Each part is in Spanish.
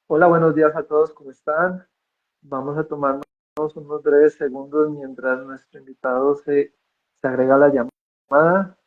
Hola, buenos días a todos, ¿cómo están? Vamos a tomarnos unos breves segundos mientras nuestro invitado se agrega a la llamada.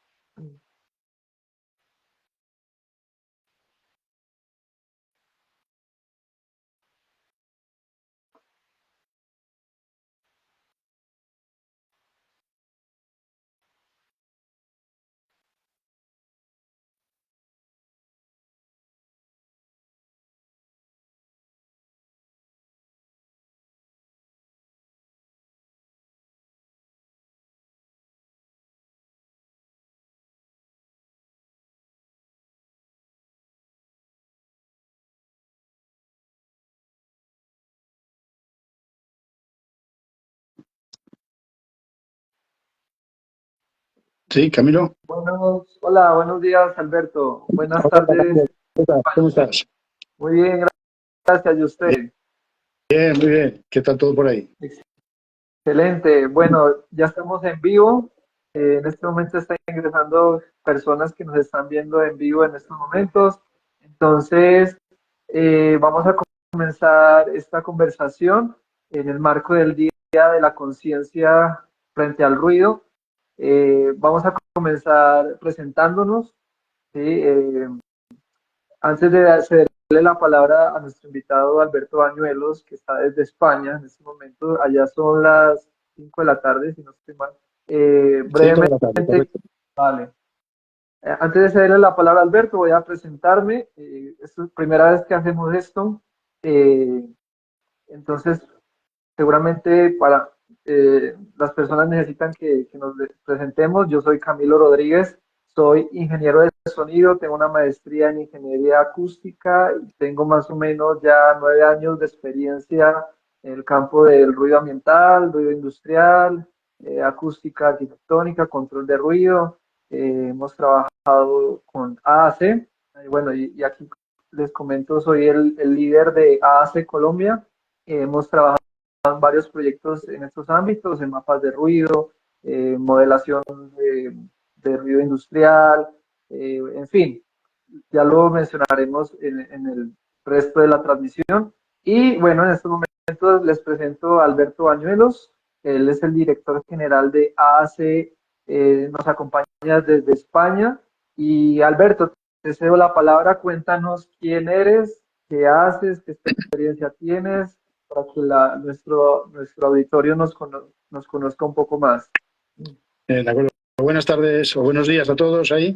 Sí, Camilo. Hola, buenos días, Alberto. Buenas Hola, tardes. Camilo. ¿Qué tal? ¿Cómo estás? Muy bien, gracias. ¿Y usted? Bien, muy bien. ¿Qué tal todo por ahí? Excelente. Bueno, ya estamos en vivo. En este momento están ingresando personas que nos están viendo en vivo en estos momentos. Entonces, vamos a comenzar esta conversación en el marco del Día de la Conciencia frente al ruido. Vamos a comenzar presentándonos. ¿Sí? Antes de cederle la palabra a nuestro invitado Alberto Bañuelos, que está desde España en este momento, allá son las 5 de la tarde, si no estoy mal. 5 de la tarde, Brevemente, correcto. vale. Antes de cederle la palabra a Alberto, voy a presentarme. Es la primera vez que hacemos esto. Eh, entonces, seguramente para las personas necesitan que nos presentemos. Yo soy Camilo Rodríguez, soy ingeniero de sonido, tengo una maestría en ingeniería acústica y tengo más o menos ya 9 años de experiencia en el campo del ruido ambiental, ruido industrial, acústica arquitectónica, control de ruido. Hemos trabajado con AAC. Bueno, y aquí les comento, soy el líder de AAC Colombia. Hemos trabajado varios proyectos en estos ámbitos, en mapas de ruido, modelación de ruido industrial, en fin, ya lo mencionaremos en el resto de la transmisión. Y bueno, en estos momentos les presento a Alberto Bañuelos, él es el director general de AAC, nos acompaña desde España. Y Alberto, te cedo la palabra, cuéntanos quién eres, qué haces, qué experiencia tienes, para que nuestro auditorio nos conozca un poco más. De acuerdo. Buenas tardes o buenos días a todos ahí.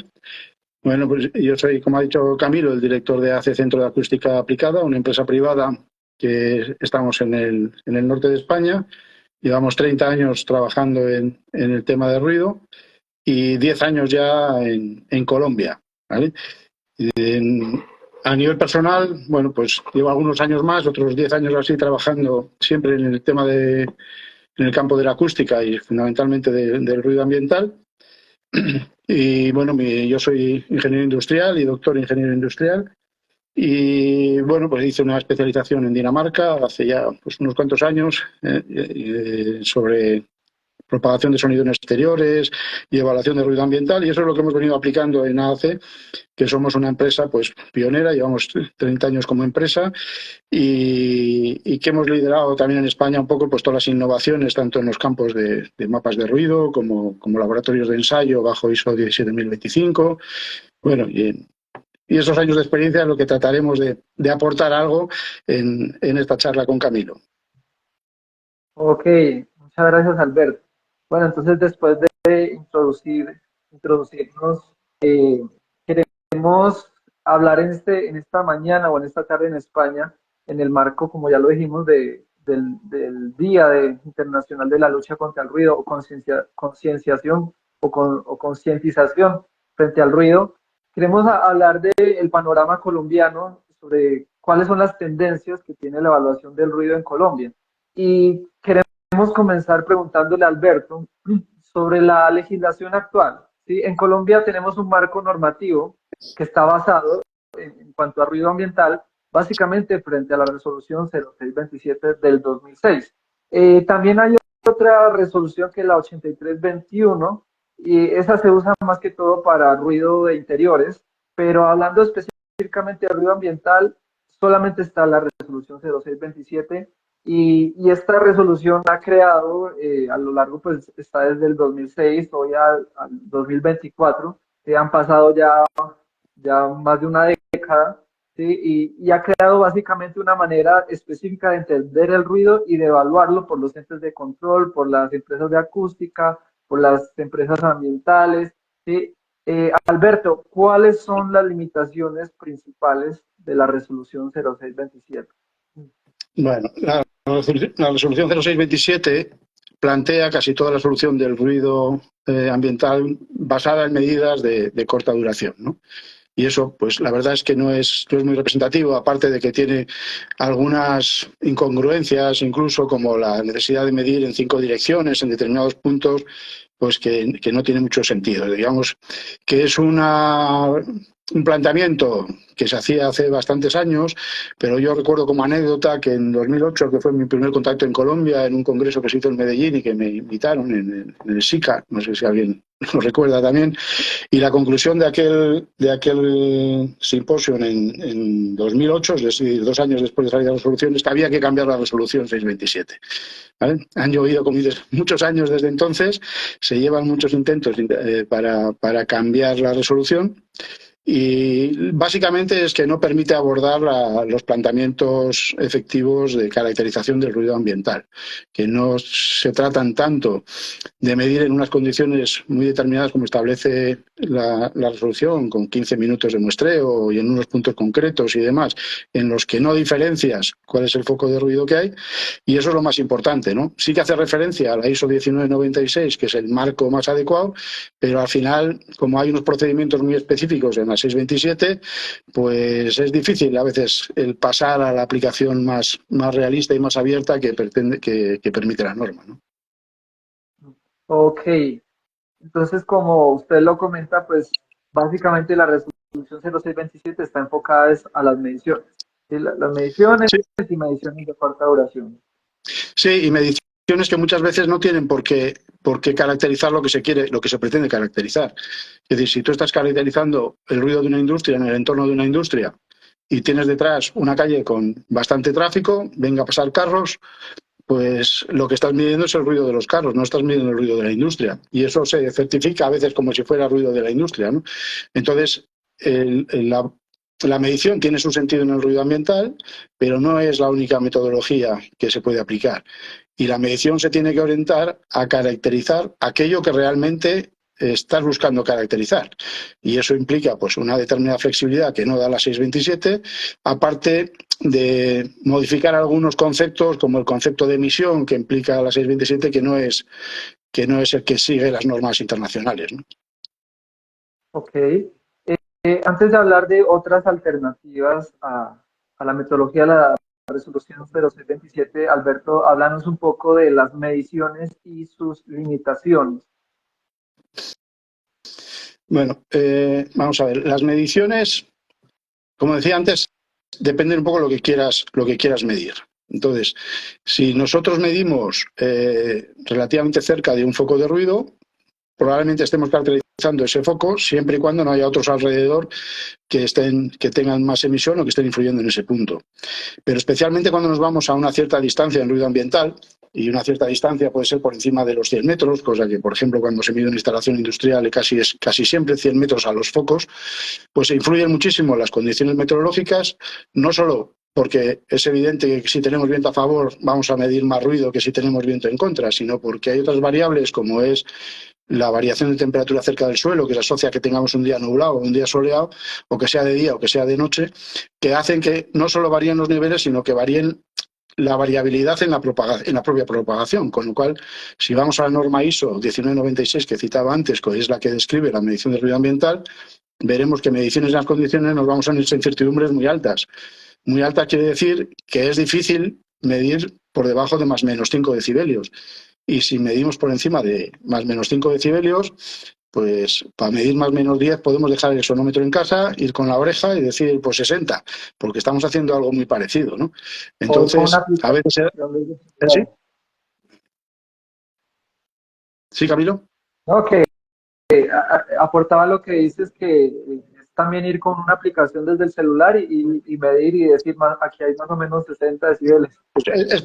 Bueno, pues yo soy, como ha dicho Camilo, el director de ACE Centro de Acústica Aplicada, una empresa privada que estamos en el norte de España. Llevamos 30 años trabajando en el tema de ruido y 10 años ya en Colombia, ¿vale? A nivel personal, bueno, pues llevo algunos años más, otros 10 años así trabajando siempre en el tema en el campo de la acústica y fundamentalmente del ruido ambiental. Y bueno, yo soy ingeniero industrial y doctor ingeniero industrial. Y bueno, pues hice una especialización en Dinamarca hace ya pues, unos cuantos años sobre propagación de sonido en exteriores y evaluación de ruido ambiental. Y eso es lo que hemos venido aplicando en AAC, que somos una empresa pues pionera, llevamos 30 años como empresa y que hemos liderado también en España un poco pues todas las innovaciones, tanto en los campos de mapas de ruido como laboratorios de ensayo bajo ISO 17025. Bueno, y esos años de experiencia es lo que trataremos de aportar algo en esta charla con Camilo. Ok, muchas gracias, Alberto. Bueno, entonces después de introducirnos, queremos hablar en esta mañana o en esta tarde en España, en el marco, como ya lo dijimos, del Día Internacional de la Lucha contra el Ruido o concienciación o concientización frente al ruido. Queremos hablar del panorama colombiano sobre cuáles son las tendencias que tiene la evaluación del ruido en Colombia. Y queremos comenzar preguntándole a Alberto sobre la legislación actual. ¿Sí? En Colombia tenemos un marco normativo que está basado en cuanto a ruido ambiental, básicamente frente a la resolución 0627 del 2006. También hay otra resolución que es la 8321 y esa se usa más que todo para ruido de interiores, pero hablando específicamente de ruido ambiental, solamente está la resolución 0627 y esta resolución ha creado a lo largo, pues está desde el 2006, hoy al 2024, que han pasado ya más de una década, ¿sí? Y ha creado básicamente una manera específica de entender el ruido y de evaluarlo por los entes de control, por las empresas de acústica, por las empresas ambientales, ¿sí? Alberto, ¿cuáles son las limitaciones principales de la resolución 0627? Bueno, la resolución 0627 plantea casi toda la solución del ruido ambiental basada en medidas de corta duración, ¿no? Y eso, pues la verdad es que no es muy representativo, aparte de que tiene algunas incongruencias, incluso como la necesidad de medir en 5 direcciones, en determinados puntos, pues que no tiene mucho sentido. Digamos que es un planteamiento que se hacía hace bastantes años, pero yo recuerdo como anécdota que en 2008, que fue mi primer contacto en Colombia, en un congreso que se hizo en Medellín y que me invitaron en el SICA, no sé si alguien lo recuerda también, y la conclusión de aquel simposio en 2008, es decir, 2 años después de salir la resolución, es que había que cambiar la resolución 627. ¿Vale? Han llovido, como dices, muchos años desde entonces, se llevan muchos intentos para cambiar la resolución. Y básicamente es que no permite abordar los planteamientos efectivos de caracterización del ruido ambiental, que no se tratan tanto de medir en unas condiciones muy determinadas como establece la resolución, con 15 minutos de muestreo y en unos puntos concretos y demás, en los que no diferencias cuál es el foco de ruido que hay, y eso es lo más importante, ¿no? Sí que hace referencia a la ISO 1996, que es el marco más adecuado, pero al final, como hay unos procedimientos muy específicos en la 627, pues es difícil a veces el pasar a la aplicación más realista y más abierta que permite la norma, ¿no? Ok, entonces como usted lo comenta, pues básicamente la resolución 0627 está enfocada a las mediciones, ¿sí? Las mediciones Sí, y mediciones de corta duración. sí, y mediciones que muchas veces no tienen por qué caracterizar lo que se quiere, lo que se pretende caracterizar. Es decir, si tú estás caracterizando el ruido de una industria en el entorno de una industria y tienes detrás una calle con bastante tráfico, venga a pasar carros, pues lo que estás midiendo es el ruido de los carros, no estás midiendo el ruido de la industria. Y eso se certifica a veces como si fuera ruido de la industria, ¿no? Entonces, la medición tiene su sentido en el ruido ambiental, pero no es la única metodología que se puede aplicar. Y la medición se tiene que orientar a caracterizar aquello que realmente estás buscando caracterizar. Y eso implica pues una determinada flexibilidad que no da la 627, aparte de modificar algunos conceptos, como el concepto de emisión que implica la 627, que no es el que sigue las normas internacionales, ¿no? Ok. Antes de hablar de otras alternativas a la metodología de la resolución 0627, Alberto, háblanos un poco de las mediciones y sus limitaciones. Bueno, vamos a ver, las mediciones, como decía antes, dependen un poco de lo que quieras medir. Entonces, si nosotros medimos relativamente cerca de un foco de ruido, probablemente estemos caracterizando ese foco siempre y cuando no haya otros alrededor que tengan más emisión o que estén influyendo en ese punto. Pero especialmente cuando nos vamos a una cierta distancia en ruido ambiental, y una cierta distancia puede ser por encima de los 100 metros, cosa que, por ejemplo, cuando se mide una instalación industrial es casi siempre 100 metros a los focos, pues se influyen muchísimo las condiciones meteorológicas, no solo porque es evidente que si tenemos viento a favor vamos a medir más ruido que si tenemos viento en contra, sino porque hay otras variables como es la variación de temperatura cerca del suelo, que se asocia a que tengamos un día nublado o un día soleado, o que sea de día o que sea de noche, que hacen que no solo varíen los niveles, sino que varíen la variabilidad en la propia propagación, con lo cual, si vamos a la norma ISO 1996 que citaba antes, que es la que describe la medición de ruido ambiental, veremos que mediciones en las condiciones nos vamos a incertidumbres muy altas. Muy alta quiere decir que es difícil medir por debajo de más menos 5 decibelios. Y si medimos por encima de más menos 5 decibelios, pues para medir más menos 10 podemos dejar el sonómetro en casa, ir con la oreja y decir pues 60, porque estamos haciendo algo muy parecido, ¿no? O con una Entonces, a aplicación veces... de ¿Sí? seguridad. ¿Sí, Camilo? No, que aportaba lo que dices que también ir con una aplicación desde el celular y medir y decir, aquí hay más o menos 60 decibeles. Es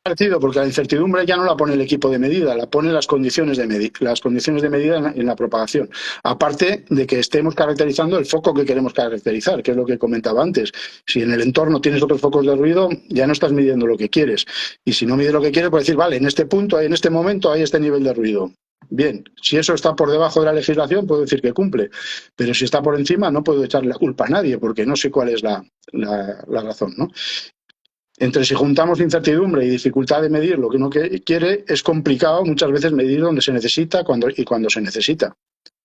parecido, porque la incertidumbre ya no la pone el equipo de medida, la pone las condiciones de medida en la propagación. Aparte de que estemos caracterizando el foco que queremos caracterizar, que es lo que comentaba antes. Si en el entorno tienes otros focos de ruido, ya no estás midiendo lo que quieres. Y si no mides lo que quieres, puedes decir, vale, en este punto, en este momento hay este nivel de ruido. Bien, si eso está por debajo de la legislación, puedo decir que cumple. Pero si está por encima, no puedo echarle la culpa a nadie, porque no sé cuál es la razón, ¿no? Entre si juntamos incertidumbre y dificultad de medir lo que uno quiere, es complicado muchas veces medir donde se necesita y cuando se necesita.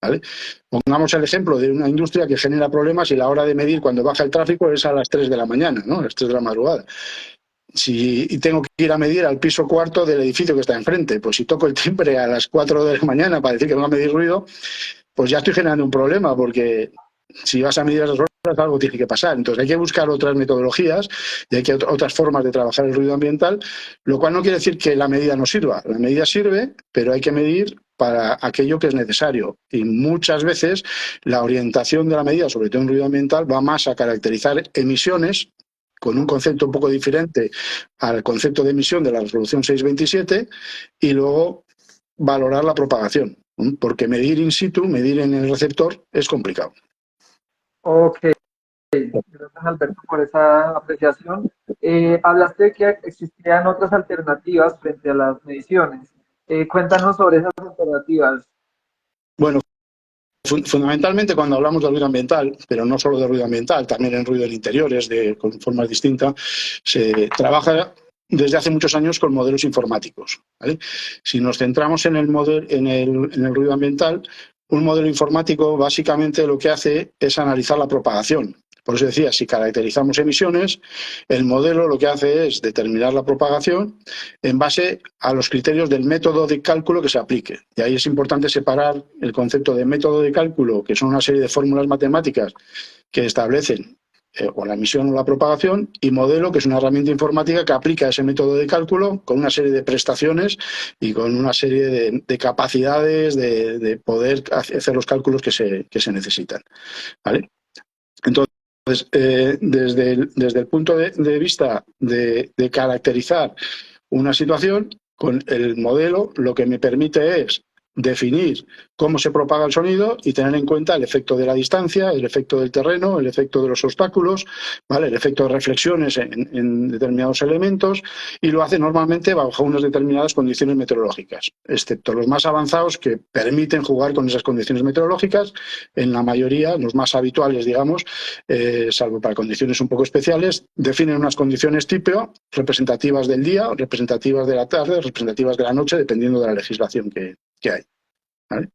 ¿Vale? Pongamos el ejemplo de una industria que genera problemas y la hora de medir cuando baja el tráfico es a las 3 de la mañana, ¿no? A las 3 de la madrugada. Si tengo que ir a medir al piso cuarto del edificio que está enfrente, pues si toco el timbre a las 4 de la mañana para decir que vengo a medir ruido, pues ya estoy generando un problema, porque si vas a medir esas horas, algo tiene que pasar. Entonces hay que buscar otras metodologías y hay que otras formas de trabajar el ruido ambiental, lo cual no quiere decir que la medida no sirva. La medida sirve, pero hay que medir para aquello que es necesario. Y muchas veces la orientación de la medida, sobre todo en ruido ambiental, va más a caracterizar emisiones con un concepto un poco diferente al concepto de emisión de la resolución 627 y luego valorar la propagación, porque medir in situ, medir en el receptor, es complicado. Ok, gracias Alberto por esa apreciación. Hablaste de que existían otras alternativas frente a las mediciones. Cuéntanos sobre esas alternativas. Bueno, fundamentalmente cuando hablamos de ruido ambiental, pero no solo de ruido ambiental, también en ruido en interiores, con formas distintas, se trabaja desde hace muchos años con modelos informáticos, ¿vale? Si nos centramos en el ruido ambiental, un modelo informático básicamente lo que hace es analizar la propagación. Por eso decía, si caracterizamos emisiones, el modelo lo que hace es determinar la propagación en base a los criterios del método de cálculo que se aplique. Y ahí es importante separar el concepto de método de cálculo, que son una serie de fórmulas matemáticas que establecen o la emisión o la propagación, y modelo, que es una herramienta informática que aplica ese método de cálculo con una serie de prestaciones y con una serie de capacidades de poder hacer los cálculos que se necesitan, ¿vale? Entonces, desde el punto de vista de caracterizar una situación, con el modelo lo que me permite es definir cómo se propaga el sonido y tener en cuenta el efecto de la distancia, el efecto del terreno, el efecto de los obstáculos, ¿vale? El efecto de reflexiones en determinados elementos, y lo hace normalmente bajo unas determinadas condiciones meteorológicas, excepto los más avanzados que permiten jugar con esas condiciones meteorológicas. En la mayoría, los más habituales, digamos, salvo para condiciones un poco especiales, definen unas condiciones tipo representativas del día, representativas de la tarde, representativas de la noche, dependiendo de la legislación que hay, ¿vale?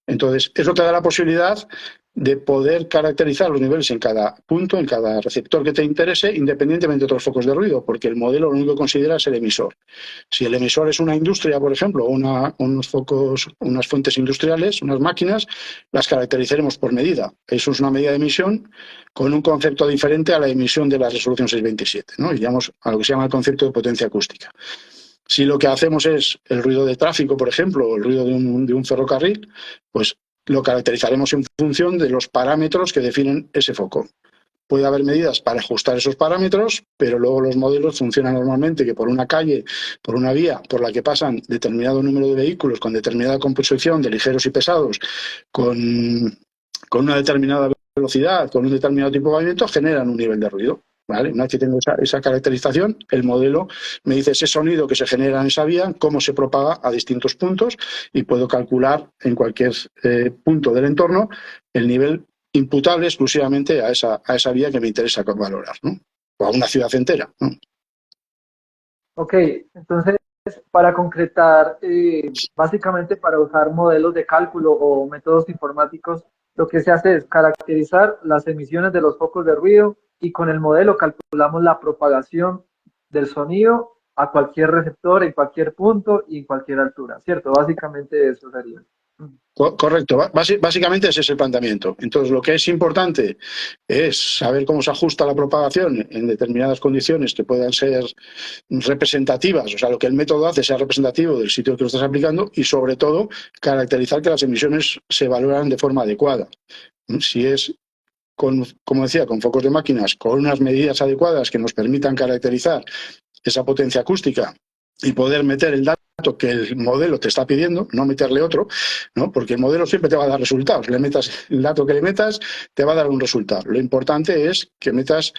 Entonces, eso te da la posibilidad de poder caracterizar los niveles en cada punto, en cada receptor que te interese, independientemente de otros focos de ruido, porque el modelo lo único que considera es el emisor. Si el emisor es una industria, por ejemplo, unos focos, unas fuentes industriales, unas máquinas, las caracterizaremos por medida. Eso es una medida de emisión con un concepto diferente a la emisión de la resolución 627, ¿no? Iríamos a lo que se llama el concepto de potencia acústica. Si lo que hacemos es el ruido de tráfico, por ejemplo, o el ruido de un ferrocarril, pues lo caracterizaremos en función de los parámetros que definen ese foco. Puede haber medidas para ajustar esos parámetros, pero luego los modelos funcionan normalmente que por una calle, por una vía por la que pasan determinado número de vehículos con determinada composición de ligeros y pesados, con una determinada velocidad, con un determinado tipo de movimiento, generan un nivel de ruido. ¿Vale? Una vez que tengo esa caracterización, el modelo me dice ese sonido que se genera en esa vía, cómo se propaga a distintos puntos, y puedo calcular en cualquier punto del entorno el nivel imputable exclusivamente a esa vía que me interesa valorar, ¿no? O a una ciudad entera, ¿no? Ok, entonces, para concretar, básicamente para usar modelos de cálculo o métodos informáticos, lo que se hace es caracterizar las emisiones de los focos de ruido y con el modelo calculamos la propagación del sonido a cualquier receptor, en cualquier punto y en cualquier altura, ¿cierto? Básicamente eso sería. Correcto, básicamente ese es el planteamiento. Entonces, lo que es importante es saber cómo se ajusta la propagación en determinadas condiciones que puedan ser representativas, o sea, lo que el método hace sea representativo del sitio que lo estás aplicando, y sobre todo caracterizar que las emisiones se valoran de forma adecuada. Si es como decía, con focos de máquinas, con unas medidas adecuadas que nos permitan caracterizar esa potencia acústica y poder meter el dato que el modelo te está pidiendo, no meterle otro, ¿no? Porque el modelo siempre te va a dar resultados. Le metas el dato que le metas, te va a dar un resultado. Lo importante es que metas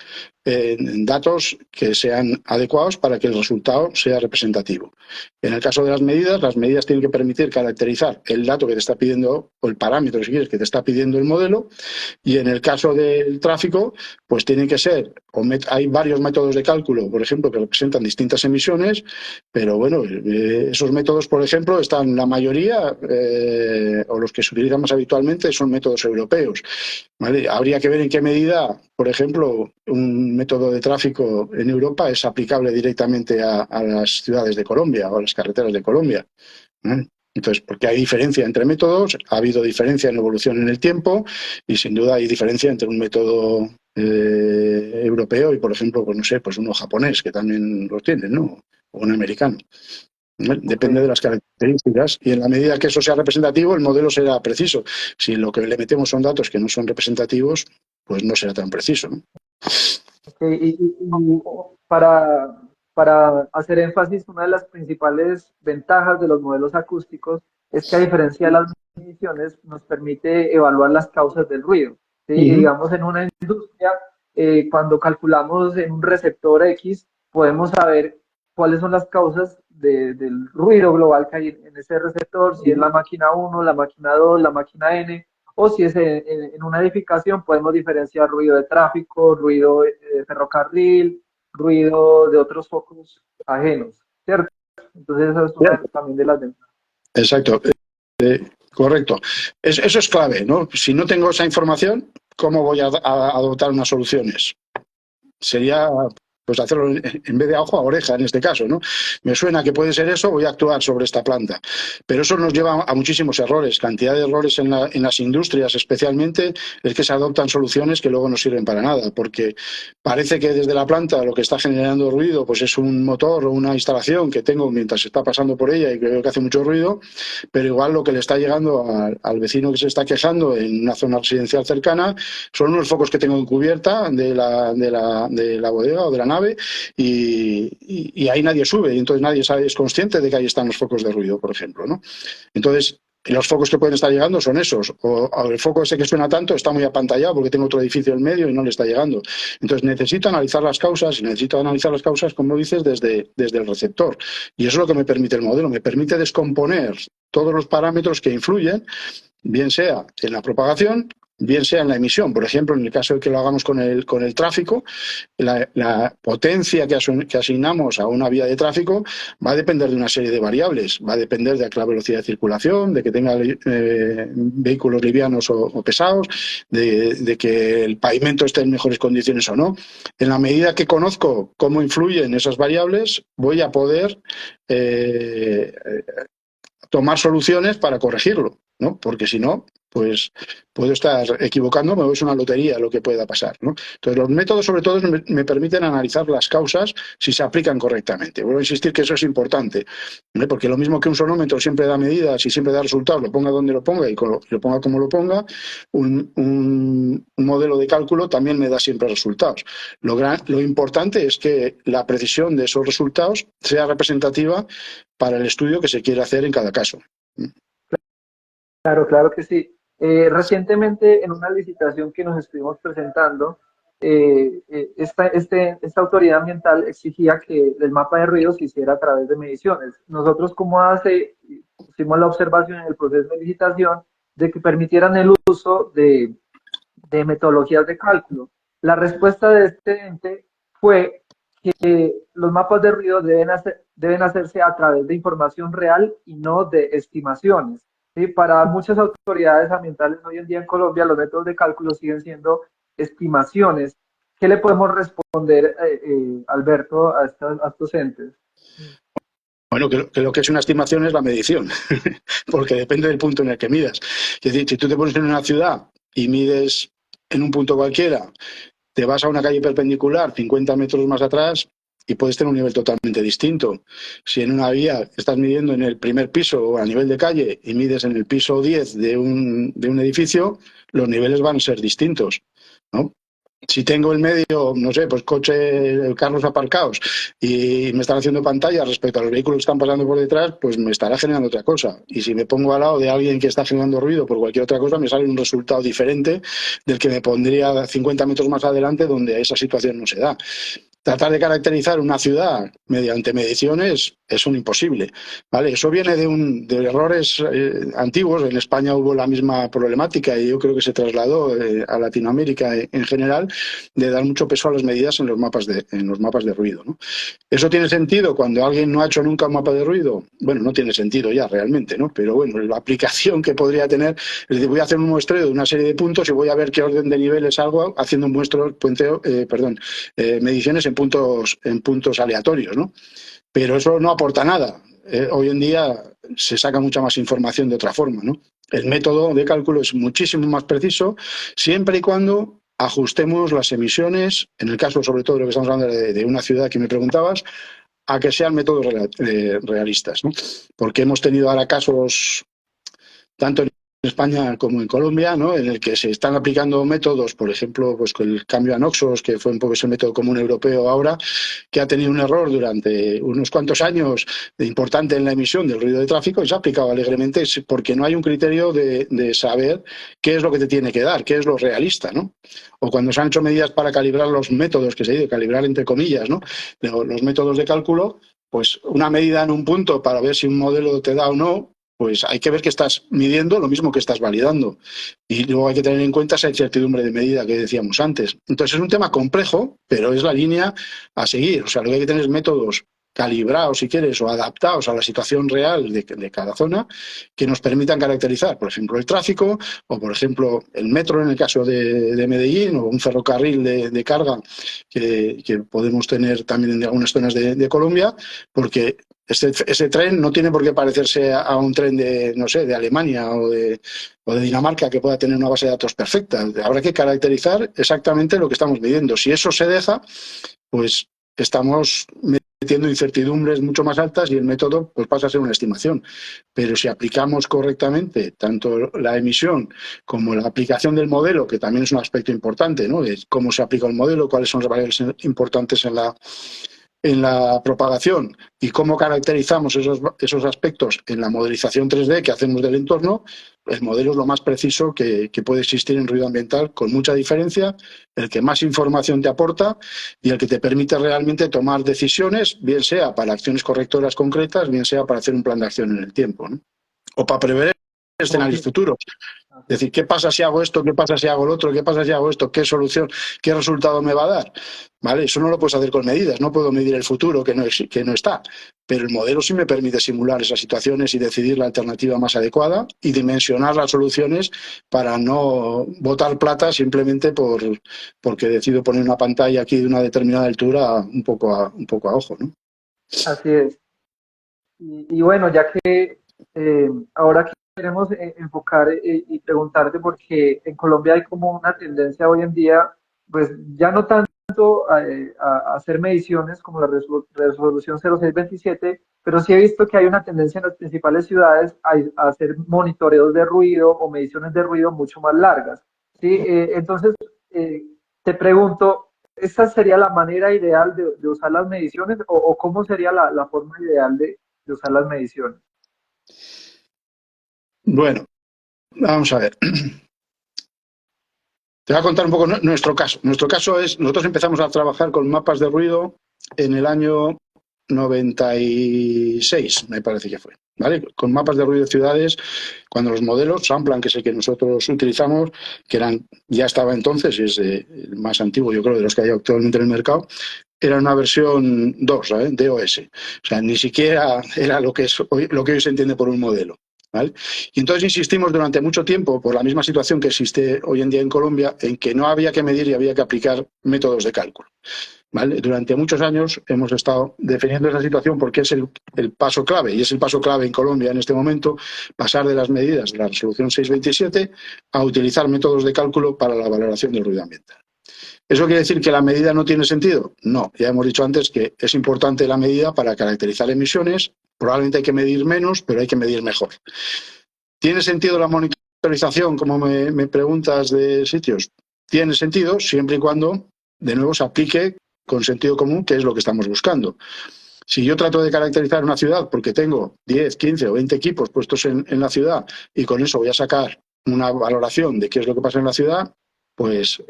datos que sean adecuados para que el resultado sea representativo. En el caso de las medidas tienen que permitir caracterizar el dato que te está pidiendo, o el parámetro, si quieres, que te está pidiendo el modelo, y en el caso del tráfico, pues tienen que ser, hay varios métodos de cálculo, por ejemplo, que representan distintas emisiones, pero bueno, esos métodos, por ejemplo, están la mayoría, o los que se utilizan más habitualmente, son métodos europeos, ¿vale? Habría que ver en qué medida, por ejemplo, un método de tráfico en Europa es aplicable directamente a las ciudades de Colombia o a las carreteras de Colombia, ¿vale? Entonces, porque hay diferencia entre métodos, ha habido diferencia en evolución en el tiempo y sin duda hay diferencia entre un método europeo y, por ejemplo, pues no sé, pues uno japonés, que también lo tiene, ¿no? O un americano. Depende Okay. de las características y en la medida que eso sea representativo, el modelo será preciso. Si lo que le metemos son datos que no son representativos, pues no será tan preciso, ¿no? Okay. Y para hacer énfasis, una de las principales ventajas de los modelos acústicos es que a diferencia de las mediciones, nos permite evaluar las causas del ruido. ¿Sí? Y Uh-huh. digamos, en una industria, cuando calculamos en un receptor X, podemos saber cuáles son las causas del ruido global que hay en ese receptor, si es la máquina 1, la máquina 2, la máquina N, o si es en una edificación, podemos diferenciar ruido de tráfico, ruido de ferrocarril, ruido de otros focos ajenos, ¿cierto? Entonces, esa es una también de las ventajas. Exacto, correcto. Eso es clave, ¿no? Si no tengo esa información, ¿cómo voy a adoptar unas soluciones? Sería pues hacerlo en vez de a ojo a oreja en este caso, ¿no? Me suena que puede ser eso, voy a actuar sobre esta planta. Pero eso nos lleva a muchísimos errores, cantidad de errores en las industrias especialmente, es que se adoptan soluciones que luego no sirven para nada, porque parece que desde la planta lo que está generando ruido pues es un motor o una instalación que tengo mientras está pasando por ella y creo que hace mucho ruido, pero igual lo que le está llegando al vecino que se está quejando en una zona residencial cercana son unos focos que tengo en cubierta de la bodega o de la nave y ahí nadie sube y entonces nadie es consciente de que ahí están los focos de ruido, por ejemplo, ¿no? Entonces, los focos que pueden estar llegando son esos, o el foco ese que suena tanto está muy apantallado porque tengo otro edificio en medio y no le está llegando. Entonces necesito analizar las causas, como dices, desde el receptor. Y eso es lo que me permite el modelo, me permite descomponer todos los parámetros que influyen, bien sea en la propagación, bien sea en la emisión. Por ejemplo, en el caso de que lo hagamos con el tráfico, la potencia que asignamos a una vía de tráfico va a depender de una serie de variables. Va a depender de la velocidad de circulación, de que tenga vehículos livianos o pesados, de que el pavimento esté en mejores condiciones o no. En la medida que conozco cómo influyen esas variables, voy a poder tomar soluciones para corregirlo, ¿no? Porque si no, pues puedo estar equivocándome o es una lotería lo que pueda pasar, ¿no? Entonces, los métodos, sobre todo, me permiten analizar las causas si se aplican correctamente. Vuelvo a insistir que eso es importante, ¿no? Porque lo mismo que un sonómetro siempre da medidas y siempre da resultados, lo ponga donde lo ponga y lo ponga como lo ponga, un modelo de cálculo también me da siempre resultados. Lo importante es que la precisión de esos resultados sea representativa para el estudio que se quiere hacer en cada caso. Claro, claro que sí. Recientemente, en una licitación que nos estuvimos presentando, esta autoridad ambiental exigía que el mapa de ruidos se hiciera a través de mediciones. Nosotros, como hace, hicimos la observación en el proceso de licitación de que permitieran el uso de metodologías de cálculo. La respuesta de este ente fue que los mapas de ruido deben hacerse a través de información real y no de estimaciones. ¿Sí? Para muchas autoridades ambientales hoy en día en Colombia los métodos de cálculo siguen siendo estimaciones. ¿Qué le podemos responder, Alberto, a estos entes? Bueno, que lo que es una estimación es la medición, porque depende del punto en el que midas. Es decir, si tú te pones en una ciudad y mides en un punto cualquiera, te vas a una calle perpendicular 50 metros más atrás y puedes tener un nivel totalmente distinto. Si en una vía estás midiendo en el primer piso o a nivel de calle y mides en el piso 10 de un edificio, los niveles van a ser distintos. ¿no? Si tengo el medio, no sé, pues coche, carros aparcados y me están haciendo pantalla respecto a los vehículos que están pasando por detrás, pues me estará generando otra cosa. Y si me pongo al lado de alguien que está generando ruido por cualquier otra cosa, me sale un resultado diferente del que me pondría 50 metros más adelante donde esa situación no se da. Tratar de caracterizar una ciudad mediante mediciones es un imposible, ¿vale? Eso viene de errores antiguos. En España hubo la misma problemática y yo creo que se trasladó a Latinoamérica en general, de dar mucho peso a las medidas en los mapas de ruido, ¿no? ¿Eso tiene sentido cuando alguien no ha hecho nunca un mapa de ruido? Bueno, no tiene sentido ya realmente, ¿no? Pero bueno, la aplicación que podría tener es decir, voy a hacer un muestreo de una serie de puntos y voy a ver qué orden de niveles hago haciendo un mediciones en puntos aleatorios, ¿no? Pero eso no aporta nada. Hoy en día se saca mucha más información de otra forma, ¿no? El método de cálculo es muchísimo más preciso siempre y cuando ajustemos las emisiones, en el caso sobre todo de lo que estamos hablando de una ciudad que me preguntabas, a que sean métodos realistas, ¿no? Porque hemos tenido ahora casos tanto en España como en Colombia, ¿no? En el que se están aplicando métodos, por ejemplo, pues con el cambio a Noxos, que fue un poco ese método común europeo ahora, que ha tenido un error durante unos cuantos años importante en la emisión del ruido de tráfico y se ha aplicado alegremente porque no hay un criterio de saber qué es lo que te tiene que dar, qué es lo realista, ¿no? O cuando se han hecho medidas para calibrar los métodos, que se dice calibrar entre comillas, ¿no? Los métodos de cálculo, pues una medida en un punto para ver si un modelo te da o no, pues hay que ver que estás midiendo lo mismo que estás validando. Y luego hay que tener en cuenta esa incertidumbre de medida que decíamos antes. Entonces es un tema complejo, pero es la línea a seguir. O sea, lo que hay que tener es métodos calibrados, si quieres, o adaptados a la situación real de cada zona, que nos permitan caracterizar, por ejemplo, el tráfico, o por ejemplo, el metro en el caso de Medellín, o un ferrocarril de carga que podemos tener también en algunas zonas de Colombia, porque ese tren no tiene por qué parecerse a un tren de, no sé, de Alemania o de Dinamarca que pueda tener una base de datos perfecta. Habrá que caracterizar exactamente lo que estamos midiendo. Si eso se deja, pues estamos metiendo incertidumbres mucho más altas y el método pues pasa a ser una estimación. Pero si aplicamos correctamente tanto la emisión como la aplicación del modelo, que también es un aspecto importante, ¿no? De cómo se aplica el modelo, cuáles son las variables importantes en la propagación y cómo caracterizamos esos aspectos en la modelización 3D que hacemos del entorno, el modelo es lo más preciso que puede existir en ruido ambiental, con mucha diferencia, el que más información te aporta y el que te permite realmente tomar decisiones, bien sea para acciones correctoras concretas, bien sea para hacer un plan de acción en el tiempo, ¿no? O para prever escenarios Ok. futuros. Es decir, ¿qué pasa si hago esto? ¿Qué pasa si hago lo otro? ¿Qué pasa si hago esto? ¿Qué solución? ¿Qué resultado me va a dar? ¿Vale? Eso no lo puedes hacer con medidas. No puedo medir el futuro que no está. Pero el modelo sí me permite simular esas situaciones y decidir la alternativa más adecuada y dimensionar las soluciones para no botar plata simplemente porque decido poner una pantalla aquí de una determinada altura un poco a ojo, ¿no? Así es. Y bueno, ya que ahora queremos enfocar y preguntarte, porque en Colombia hay como una tendencia hoy en día, pues ya no tanto a hacer mediciones como la resolución 0627, pero sí he visto que hay una tendencia en las principales ciudades a hacer monitoreos de ruido o mediciones de ruido mucho más largas. ¿Sí? Entonces, eh, te pregunto, ¿esta sería la manera ideal de usar las mediciones o cómo sería la forma ideal de usar las mediciones? Bueno, vamos a ver. Te voy a contar un poco nuestro caso. Nuestro caso es, nosotros empezamos a trabajar con mapas de ruido en el año 96, me parece que fue, ¿vale? Con mapas de ruido de ciudades, cuando los modelos Samplan, que es el que nosotros utilizamos, que ya estaba entonces, y es el más antiguo, yo creo, de los que hay actualmente en el mercado, era una versión 2, ¿eh? DOS. O sea, ni siquiera era lo que hoy se entiende por un modelo. ¿Vale? Y entonces insistimos durante mucho tiempo, por la misma situación que existe hoy en día en Colombia, en que no había que medir y había que aplicar métodos de cálculo. ¿Vale? Durante muchos años hemos estado defendiendo esa situación porque es el paso clave, y es el paso clave en Colombia en este momento, pasar de las medidas de la resolución 627 a utilizar métodos de cálculo para la valoración del ruido ambiental. ¿Eso quiere decir que la medida no tiene sentido? No, ya hemos dicho antes que es importante la medida para caracterizar emisiones. Probablemente hay que medir menos, pero hay que medir mejor. ¿Tiene sentido la monitorización, como me preguntas, de sitios? tiene sentido siempre y cuando, de nuevo, se aplique con sentido común, que es lo que estamos buscando. Si yo trato de caracterizar una ciudad porque tengo 10, 15 o 20 equipos puestos en la ciudad y con eso voy a sacar una valoración de qué es lo que pasa en la ciudad, pues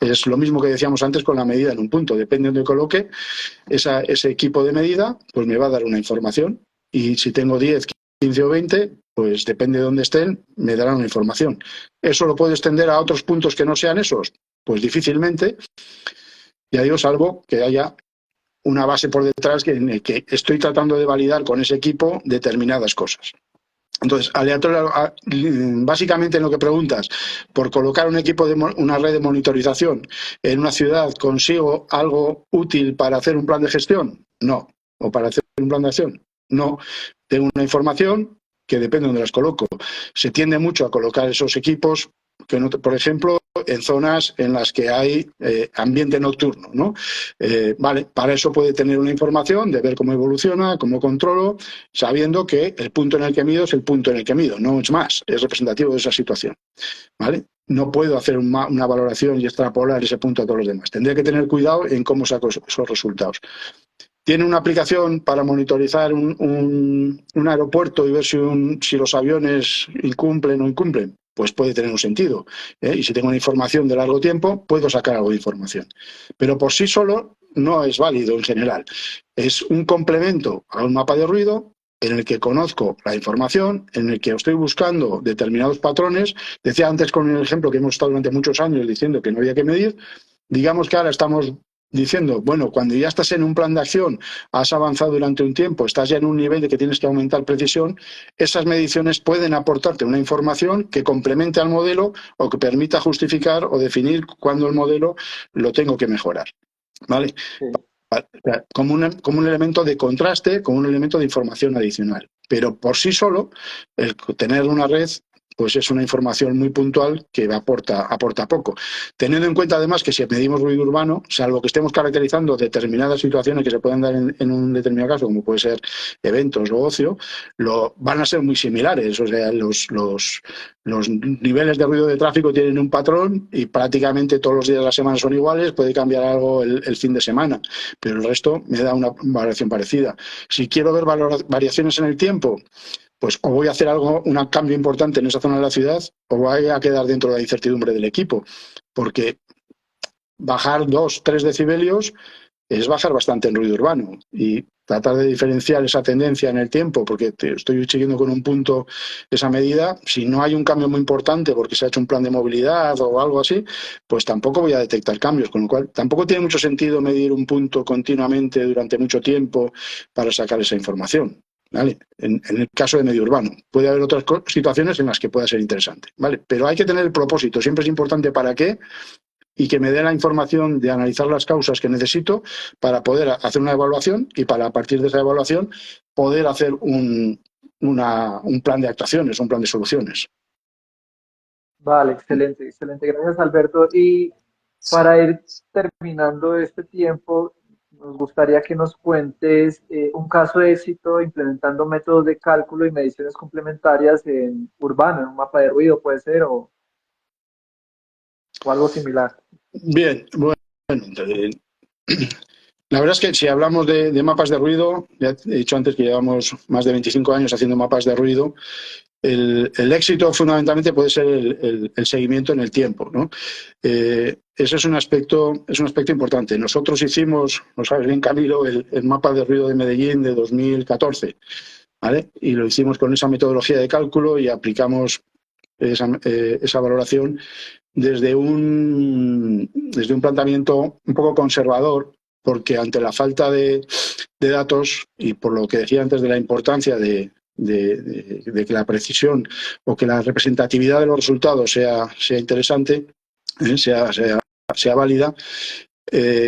es lo mismo que decíamos antes con la medida en un punto. Depende de donde coloque ese equipo de medida, pues me va a dar una información. Y si tengo 10, 15 o 20, pues depende de dónde estén, me darán una información. ¿Eso lo puedo extender a otros puntos que no sean esos? Pues difícilmente. Ya digo, salvo que haya una base por detrás en el que estoy tratando de validar con ese equipo determinadas cosas. Entonces, aleatorio, básicamente en lo que preguntas, por colocar un equipo de una red de monitorización en una ciudad, ¿consigo algo útil para hacer un plan de gestión? No. ¿O para hacer un plan de acción? No. Tengo una información que depende de dónde las coloco. Se tiende mucho a colocar esos equipos, que no, por ejemplo, en zonas en las que hay ambiente nocturno, ¿no? Vale, para eso puede tener una información de ver cómo evoluciona, cómo controlo, sabiendo que el punto en el que mido es el punto en el que mido, no es más, es representativo de esa situación, ¿vale? No puedo hacer una valoración y extrapolar ese punto a todos los demás. Tendría que tener cuidado en cómo saco esos resultados. ¿Tiene una aplicación para monitorizar un aeropuerto y ver si los aviones incumplen o incumplen? Pues puede tener un sentido. Y si tengo una información de largo tiempo, puedo sacar algo de información. Pero por sí solo no es válido en general. Es un complemento a un mapa de ruido en el que conozco la información, en el que estoy buscando determinados patrones. Decía antes con el ejemplo que hemos estado durante muchos años diciendo que no había que medir. Digamos que ahora estamos diciendo, bueno, cuando ya estás en un plan de acción, has avanzado durante un tiempo, estás ya en un nivel de que tienes que aumentar precisión, esas mediciones pueden aportarte una información que complemente al modelo o que permita justificar o definir cuándo el modelo lo tengo que mejorar, ¿vale? Sí. Como un elemento de contraste, como un elemento de información adicional. Pero por sí solo, el tener una red pues es una información muy puntual que aporta poco. Teniendo en cuenta además que si medimos ruido urbano, salvo que estemos caracterizando determinadas situaciones que se pueden dar en un determinado caso, como puede ser eventos o ocio, van a ser muy similares. O sea, los niveles de ruido de tráfico tienen un patrón y prácticamente todos los días de la semana son iguales, puede cambiar algo el fin de semana, pero el resto me da una variación parecida. Si quiero ver variaciones en el tiempo, pues o voy a hacer un cambio importante en esa zona de la ciudad o voy a quedar dentro de la incertidumbre del equipo, porque bajar 2, 3 decibelios es bajar bastante en ruido urbano y tratar de diferenciar esa tendencia en el tiempo, porque estoy siguiendo con un punto esa medida, si no hay un cambio muy importante porque se ha hecho un plan de movilidad o algo así, pues tampoco voy a detectar cambios, con lo cual tampoco tiene mucho sentido medir un punto continuamente durante mucho tiempo para sacar esa información. ¿Vale? En el caso de medio urbano. Puede haber otras situaciones en las que pueda ser interesante, ¿vale? Pero hay que tener el propósito. Siempre es importante para qué y que me dé la información de analizar las causas que necesito para poder hacer una evaluación y para, a partir de esa evaluación, poder hacer un plan de actuaciones, un plan de soluciones. Vale, excelente, excelente. Gracias, Alberto. Y para ir terminando este tiempo, nos gustaría que nos cuentes un caso de éxito implementando métodos de cálculo y mediciones complementarias en urbano, en un mapa de ruido puede ser, o algo similar. Bien, bueno, la verdad es que si hablamos de mapas de ruido, ya he dicho antes que llevamos más de 25 años haciendo mapas de ruido. El éxito fundamentalmente puede ser el seguimiento en el tiempo, ¿no? Ese es un aspecto importante. Nosotros hicimos, lo sabes bien, Camilo, el mapa de ruido de Medellín de 2014, ¿vale? Y lo hicimos con esa metodología de cálculo y aplicamos esa valoración desde un planteamiento un poco conservador, porque ante la falta de datos y por lo que decía antes de la importancia de que la precisión o que la representatividad de los resultados sea interesante, sea válida,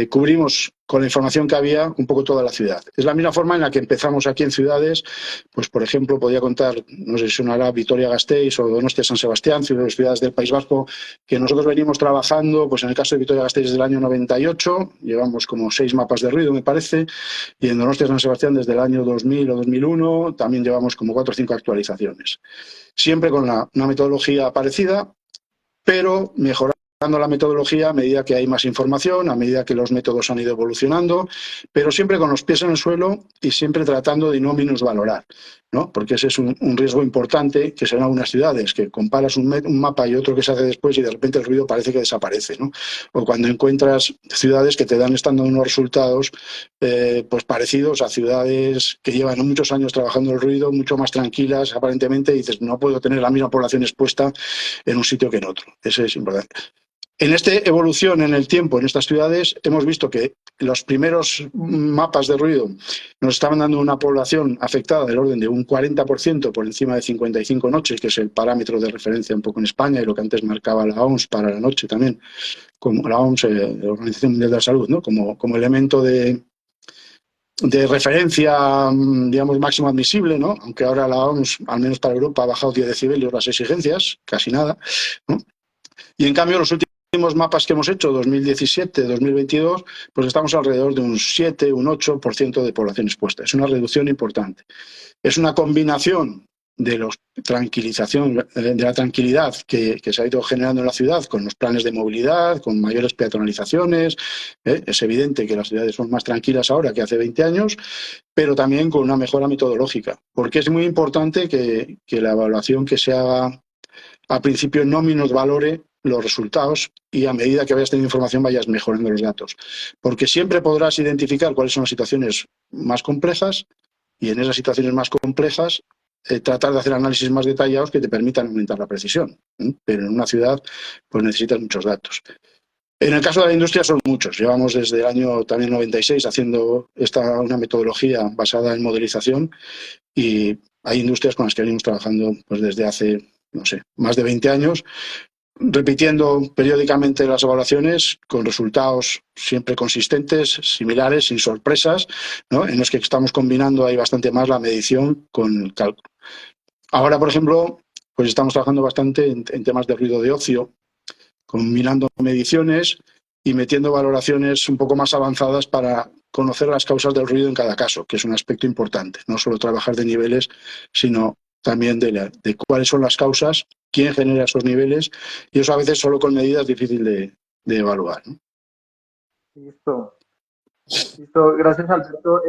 cubrimos con la información que había un poco toda la ciudad. Es la misma forma en la que empezamos aquí en ciudades, pues por ejemplo podía contar, no sé si sonará Vitoria-Gasteiz o Donostia-San Sebastián, ciudades del País Vasco, que nosotros venimos trabajando, pues en el caso de Vitoria-Gasteiz desde el año 98, llevamos como 6 mapas de ruido me parece, y en Donostia-San Sebastián desde el año 2000 o 2001 también llevamos como 4 o 5 actualizaciones. Siempre con una metodología parecida, pero mejorada la metodología a medida que hay más información, a medida que los métodos han ido evolucionando, pero siempre con los pies en el suelo y siempre tratando de no minusvalorar, ¿no? Porque ese es un riesgo importante que se da en algunas ciudades, que comparas un mapa y otro que se hace después y de repente el ruido parece que desaparece, ¿no? O cuando encuentras ciudades que te dan estando unos resultados pues parecidos a ciudades que llevan muchos años trabajando el ruido, mucho más tranquilas aparentemente, y dices, no puedo tener la misma población expuesta en un sitio que en otro. Eso es importante. En esta evolución en el tiempo en estas ciudades hemos visto que los primeros mapas de ruido nos estaban dando una población afectada del orden de un 40% por encima de 55 noches, que es el parámetro de referencia un poco en España y lo que antes marcaba la OMS para la noche también, como la OMS, la Organización Mundial de la Salud, ¿no? como elemento de referencia, digamos, máximo admisible, ¿no? Aunque ahora la OMS, al menos para Europa, ha bajado 10 decibelios las exigencias, casi nada, ¿no? Y en cambio los últimos mapas que hemos hecho, 2017, 2022, pues estamos alrededor de un 7, un 8% de población expuesta. Es una reducción importante. Es una combinación de la tranquilidad que se ha ido generando en la ciudad con los planes de movilidad, con mayores peatonalizaciones. Es evidente que las ciudades son más tranquilas ahora que hace 20 años, pero también con una mejora metodológica, porque es muy importante que la evaluación que se haga al principio no minusvalore los resultados y a medida que vayas teniendo información vayas mejorando los datos. Porque siempre podrás identificar cuáles son las situaciones más complejas y en esas situaciones más complejas tratar de hacer análisis más detallados que te permitan aumentar la precisión. Pero en una ciudad pues necesitas muchos datos. En el caso de la industria son muchos. Llevamos desde el año también 96 haciendo una metodología basada en modelización y hay industrias con las que venimos trabajando pues desde hace, no sé, más de 20 años, repitiendo periódicamente las evaluaciones con resultados siempre consistentes, similares, sin sorpresas, ¿no? En los que estamos combinando ahí bastante más la medición con el cálculo. Ahora, por ejemplo, pues estamos trabajando bastante en temas de ruido de ocio, combinando mediciones y metiendo valoraciones un poco más avanzadas para conocer las causas del ruido en cada caso, que es un aspecto importante. No solo trabajar de niveles, sino también de cuáles son las causas, quién genera esos niveles, y eso a veces solo con medidas es difícil de evaluar, ¿no? Listo. Gracias, Alberto.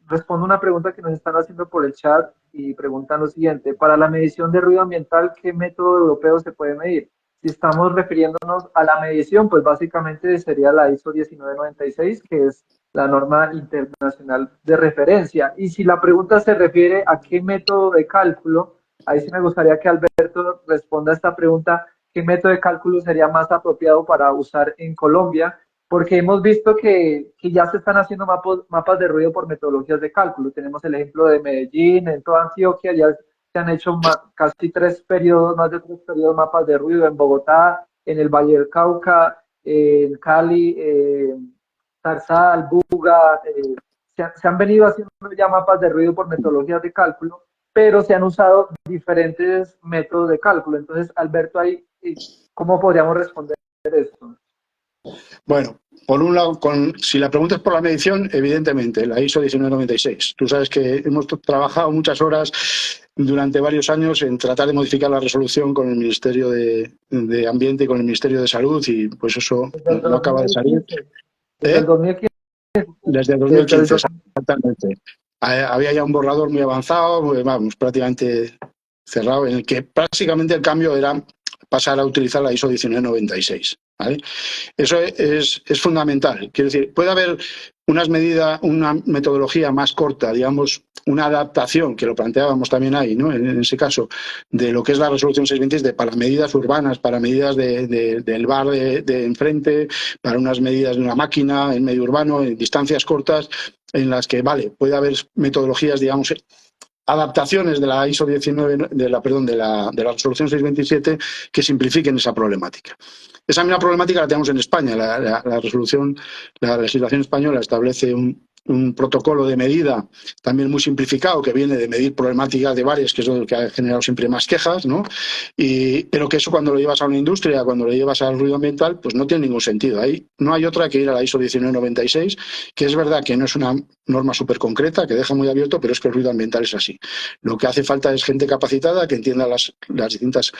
Respondo una pregunta que nos están haciendo por el chat y preguntan lo siguiente. Para la medición de ruido ambiental, ¿qué método europeo se puede medir? Si estamos refiriéndonos a la medición, pues básicamente sería la ISO 1996, que es la norma internacional de referencia. Y si la pregunta se refiere a qué método de cálculo, ahí sí me gustaría que Alberto responda a esta pregunta, ¿qué método de cálculo sería más apropiado para usar en Colombia? Porque hemos visto que ya se están haciendo mapas de ruido por metodologías de cálculo. Tenemos el ejemplo de Medellín, en toda Antioquia ya se han hecho casi 3 periodos, más de 3 periodos mapas de ruido en Bogotá, en el Valle del Cauca, en Cali, Zarzal, Buga. Se han venido haciendo ya mapas de ruido por metodologías de cálculo, pero se han usado diferentes métodos de cálculo. Entonces, Alberto, ahí, ¿cómo podríamos responder esto? Bueno, por un lado, si la pregunta es por la medición, evidentemente, la ISO 1996. Tú sabes que hemos trabajado muchas horas durante varios años en tratar de modificar la resolución con el Ministerio de Ambiente y con el Ministerio de Salud y pues eso no acaba de salir. Desde el 2015. Desde el 2015, exactamente. Había ya un borrador muy avanzado, vamos, prácticamente cerrado, en el que prácticamente el cambio era pasar a utilizar la ISO 1996. ¿Vale? Eso es fundamental. Quiero decir, puede haber una metodología más corta, digamos, una adaptación, que lo planteábamos también ahí, ¿no? En ese caso, de lo que es la resolución 626 para medidas urbanas, para medidas del bar de enfrente, para unas medidas de una máquina en medio urbano, en distancias cortas, en las que, vale, puede haber metodologías, digamos, adaptaciones de la ISO 19, de la resolución 627 que simplifiquen esa problemática. Esa misma problemática la tenemos en España. La legislación española establece un protocolo de medida también muy simplificado que viene de medir problemáticas de varias, que es lo que ha generado siempre más quejas, ¿no? Pero que eso cuando lo llevas a una industria, cuando lo llevas al ruido ambiental, pues no tiene ningún sentido. Ahí no hay otra que ir a la ISO 1996, que es verdad que no es una norma súper concreta, que deja muy abierto, pero es que el ruido ambiental es así. Lo que hace falta es gente capacitada que entienda las distintas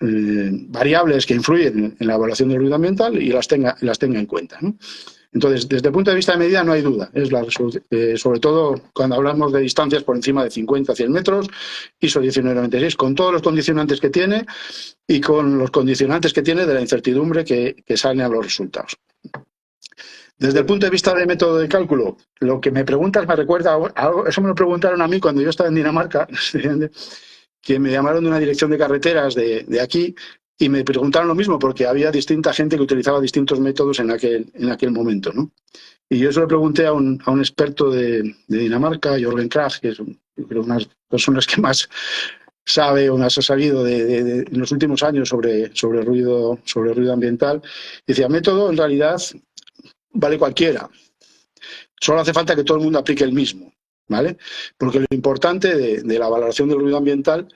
variables que influyen en la evaluación del ruido ambiental y las tenga en cuenta, ¿no? Entonces, desde el punto de vista de medida no hay duda, es la sobre todo cuando hablamos de distancias por encima de 50 a 100 metros, ISO 1996, con todos los condicionantes que tiene y con los condicionantes que tiene de la incertidumbre que salen a los resultados. Desde el punto de vista de método de cálculo, lo que me preguntas me recuerda a algo, eso me lo preguntaron a mí cuando yo estaba en Dinamarca, que me llamaron de una dirección de carreteras de aquí y me preguntaron lo mismo porque había distinta gente que utilizaba distintos métodos en aquel momento, ¿no? Y yo se lo pregunté a un experto de Dinamarca, Jorgen Krag, que es creo, una de las personas que más sabe o más ha sabido en los últimos años sobre ruido ambiental. Y decía, método en realidad vale cualquiera. Solo hace falta que todo el mundo aplique el mismo, ¿vale? Porque lo importante de la valoración del ruido ambiental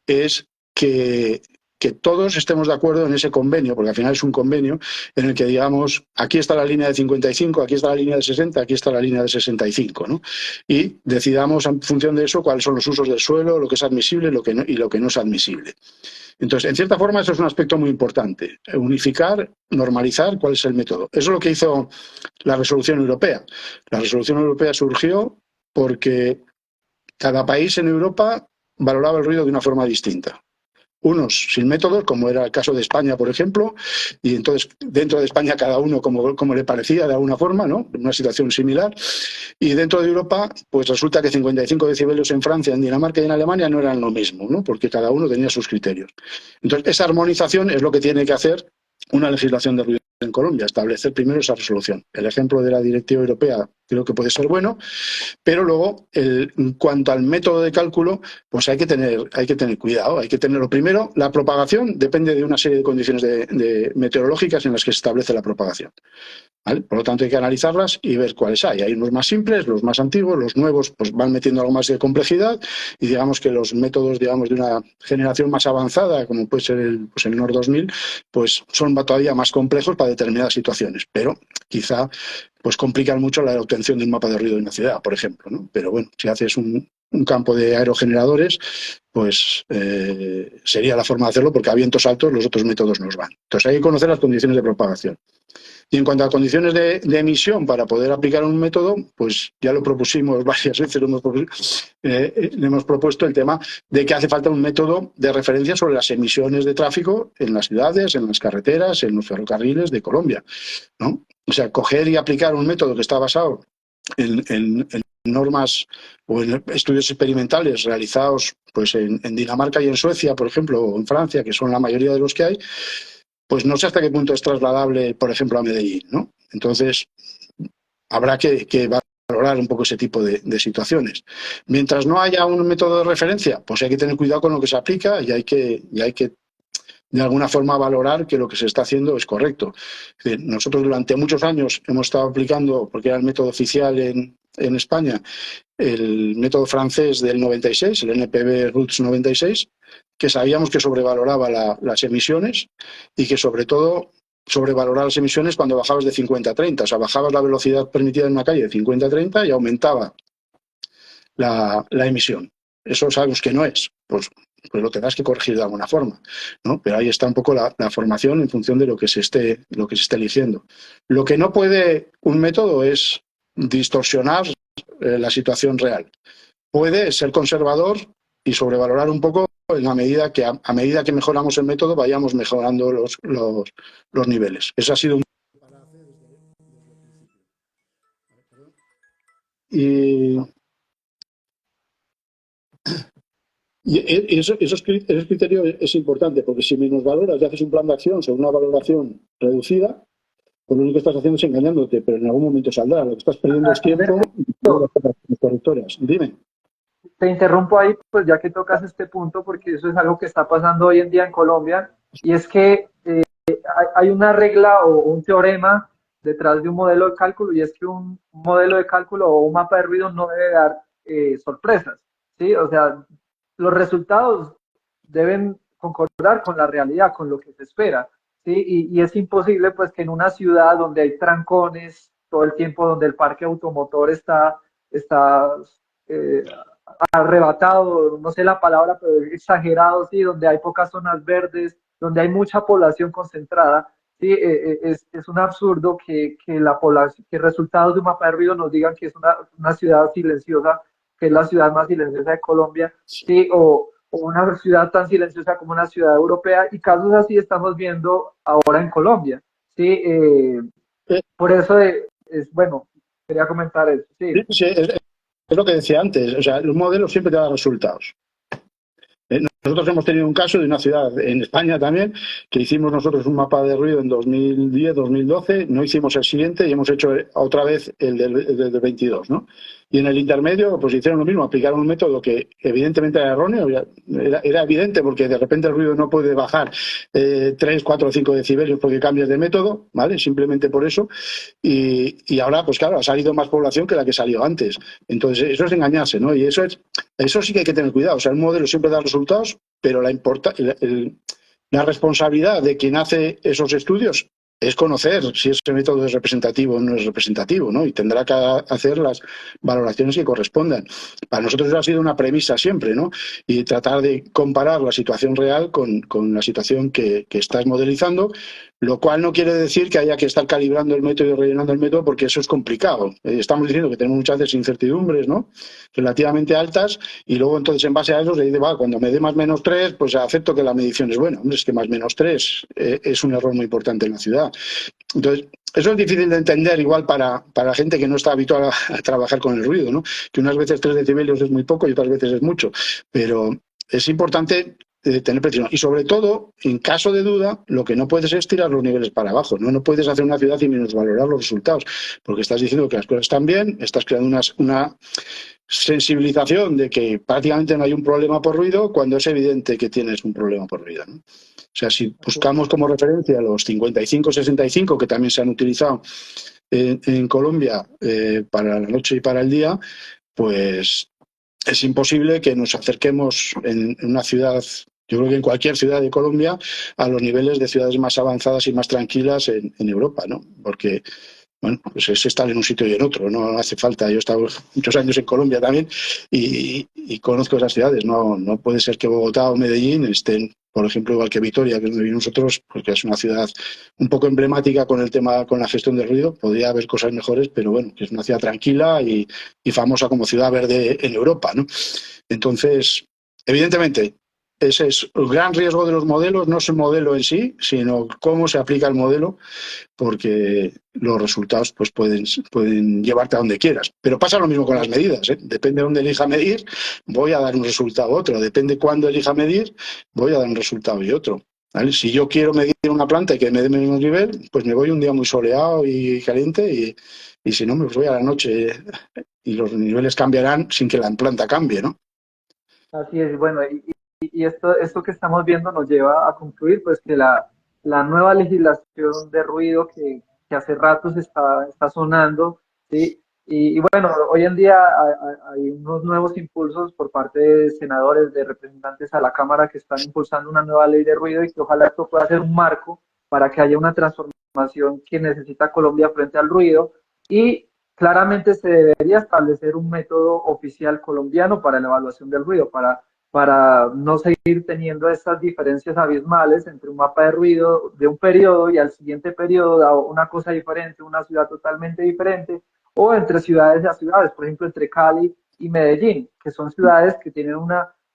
es que todos estemos de acuerdo en ese convenio, porque al final es un convenio en el que digamos, aquí está la línea de 55, aquí está la línea de 60, aquí está la línea de 65, ¿no? Y decidamos en función de eso cuáles son los usos del suelo, lo que es admisible y lo que no es admisible. Entonces, en cierta forma, eso es un aspecto muy importante. Unificar, normalizar cuál es el método. Eso es lo que hizo la resolución europea. La resolución europea surgió porque cada país en Europa valoraba el ruido de una forma distinta. Unos sin métodos, como era el caso de España, por ejemplo, y entonces dentro de España cada uno como le parecía de alguna forma, ¿no? Una situación similar. Y dentro de Europa, pues resulta que 55 decibelios en Francia, en Dinamarca y en Alemania no eran lo mismo, ¿no? Porque cada uno tenía sus criterios. Entonces, esa armonización es lo que tiene que hacer una legislación de ruido en Colombia, establecer primero esa resolución. El ejemplo de la directiva europea creo que puede ser bueno, pero luego, en cuanto al método de cálculo, pues hay que tener cuidado, hay que tenerlo. Primero, la propagación depende de una serie de condiciones meteorológicas en las que se establece la propagación, ¿vale? Por lo tanto, hay que analizarlas y ver cuáles hay. Hay unos más simples, los más antiguos, los nuevos pues van metiendo algo más de complejidad y digamos que los métodos de una generación más avanzada, como puede ser el NOR 2000, pues son todavía más complejos para determinadas situaciones, pero quizá pues complican mucho la obtención de un mapa de ruido de una ciudad, por ejemplo, ¿no? Pero bueno, si haces un campo de aerogeneradores, pues sería la forma de hacerlo porque a vientos altos los otros métodos nos van. Entonces hay que conocer las condiciones de propagación. Y en cuanto a condiciones de emisión para poder aplicar un método, pues ya lo propusimos varias veces, le hemos propuesto el tema de que hace falta un método de referencia sobre las emisiones de tráfico en las ciudades, en las carreteras, en los ferrocarriles de Colombia, ¿no? O sea, coger y aplicar un método que está basado en normas o en estudios experimentales realizados pues en Dinamarca y en Suecia, por ejemplo, o en Francia, que son la mayoría de los que hay, pues no sé hasta qué punto es trasladable, por ejemplo, a Medellín, ¿no? Entonces, habrá que valorar un poco ese tipo de situaciones. Mientras no haya un método de referencia, pues hay que tener cuidado con lo que se aplica y hay que de alguna forma valorar que lo que se está haciendo es correcto. Nosotros durante muchos años hemos estado aplicando, porque era el método oficial en España, el método francés del 96, el NPV RUTS 96, que sabíamos que sobrevaloraba las emisiones y que sobre todo sobrevaloraba las emisiones cuando bajabas de 50 a 30. O sea, bajabas la velocidad permitida en una calle de 50 a 30 y aumentaba la emisión. Eso sabemos que no es, pues lo tendrás que corregir de alguna forma, ¿no? Pero ahí está un poco la formación en función de lo que se esté eligiendo. Lo que no puede un método es distorsionar la situación real. Puede ser conservador y sobrevalorar un poco en la medida que a medida que mejoramos el método vayamos mejorando los niveles. Eso ha sido un... Y esos criterios es importante, porque si menos valoras y haces un plan de acción sobre una valoración reducida, pues lo único que estás haciendo es engañándote, pero en algún momento saldrá. Lo que estás perdiendo es tiempo y correctoras. Dime. Te interrumpo ahí, pues ya que tocas este punto, porque eso es algo que está pasando hoy en día en Colombia, y es que hay una regla o un teorema detrás de un modelo de cálculo, y es que un modelo de cálculo o un mapa de ruido no debe dar sorpresas, ¿sí? O sea, los resultados deben concordar con la realidad, con lo que se espera, ¿sí? Y es imposible, pues, que en una ciudad donde hay trancones todo el tiempo, donde el parque automotor está eh, arrebatado, no sé la palabra, pero exagerado, sí, donde hay pocas zonas verdes, donde hay mucha población concentrada, sí, es un absurdo que la población, que resultados de un mapa de ruido nos digan que es una ciudad silenciosa, que es la ciudad más silenciosa de Colombia, sí, o una ciudad tan silenciosa como una ciudad europea, y casos así estamos viendo ahora en Colombia, sí, Eh, por eso es bueno, quería comentar eso, sí. sí, sí, es lo que decía antes, o sea, los modelos siempre te dan resultados. Nosotros hemos tenido un caso de una ciudad en España también, que hicimos nosotros un mapa de ruido en 2010, 2012, no hicimos el siguiente y hemos hecho otra vez el del 22, ¿no? Y en el intermedio, pues hicieron lo mismo, aplicaron un método que evidentemente era erróneo, era evidente porque de repente el ruido no puede bajar 3, 4 o 5 decibelios porque cambias de método, ¿vale? Simplemente por eso. Y ahora, pues claro, ha salido más población que la que salió antes. Entonces, eso es engañarse, ¿no? Y eso sí que hay que tener cuidado. O sea, el modelo siempre da resultados, pero la responsabilidad de quien hace esos estudios es conocer si ese método es representativo o no es representativo, ¿no? Y tendrá que hacer las valoraciones que correspondan. Para nosotros eso ha sido una premisa siempre, ¿no? Y tratar de comparar la situación real con la situación que estás modelizando, lo cual no quiere decir que haya que estar calibrando el método y rellenando el método, porque eso es complicado. Estamos diciendo que tenemos muchas veces incertidumbres, ¿no? Relativamente altas, y luego entonces en base a eso se dice, va, cuando me dé más menos 3, pues acepto que la medición es buena. Hombre, es que más menos 3 es un error muy importante en la ciudad. Entonces, eso es difícil de entender igual para gente que no está habituada a trabajar con el ruido, ¿no? Que unas veces 3 decibelios es muy poco y otras veces es mucho, pero es importante tener precisión. Y sobre todo, en caso de duda, lo que no puedes es tirar los niveles para abajo, ¿no? No puedes hacer una ciudad y minusvalorar los resultados, porque estás diciendo que las cosas están bien, estás creando una sensibilización de que prácticamente no hay un problema por ruido cuando es evidente que tienes un problema por ruido, ¿no? O sea, si buscamos como referencia los 55-65 que también se han utilizado en Colombia para la noche y para el día, pues es imposible que nos acerquemos en una ciudad, yo creo que en cualquier ciudad de Colombia, a los niveles de ciudades más avanzadas y más tranquilas en Europa, ¿no? Porque bueno, pues es estar en un sitio y en otro, no hace falta. Yo he estado muchos años en Colombia también y conozco esas ciudades. No puede ser que Bogotá o Medellín estén, por ejemplo, igual que Vitoria, que es donde vivimos nosotros, porque es una ciudad un poco emblemática con el tema, con la gestión del ruido. Podría haber cosas mejores, pero bueno, que es una ciudad tranquila y famosa como ciudad verde en Europa, ¿no? Entonces, evidentemente, ese es el gran riesgo de los modelos, no es el modelo en sí, sino cómo se aplica el modelo, porque los resultados pues pueden llevarte a donde quieras. Pero pasa lo mismo con las medidas, ¿eh? Depende de dónde elija medir, voy a dar un resultado u otro. Depende cuándo elija medir, voy a dar un resultado y otro. ¿Vale? Si yo quiero medir una planta y que me dé el mismo nivel, pues me voy un día muy soleado y caliente y si no, me voy a la noche y los niveles cambiarán sin que la planta cambie, ¿no? Así es, bueno, y esto que estamos viendo nos lleva a concluir pues que la nueva legislación de ruido que hace rato se está sonando, ¿sí? Y bueno, hoy en día hay unos nuevos impulsos por parte de senadores, de representantes a la Cámara que están impulsando una nueva ley de ruido y que ojalá esto pueda ser un marco para que haya una transformación que necesita Colombia frente al ruido y claramente se debería establecer un método oficial colombiano para la evaluación del ruido, para no seguir teniendo estas diferencias abismales entre un mapa de ruido de un periodo y al siguiente periodo da una cosa diferente, una ciudad totalmente diferente, o entre ciudades a ciudades, por ejemplo, entre Cali y Medellín, que son ciudades que tienen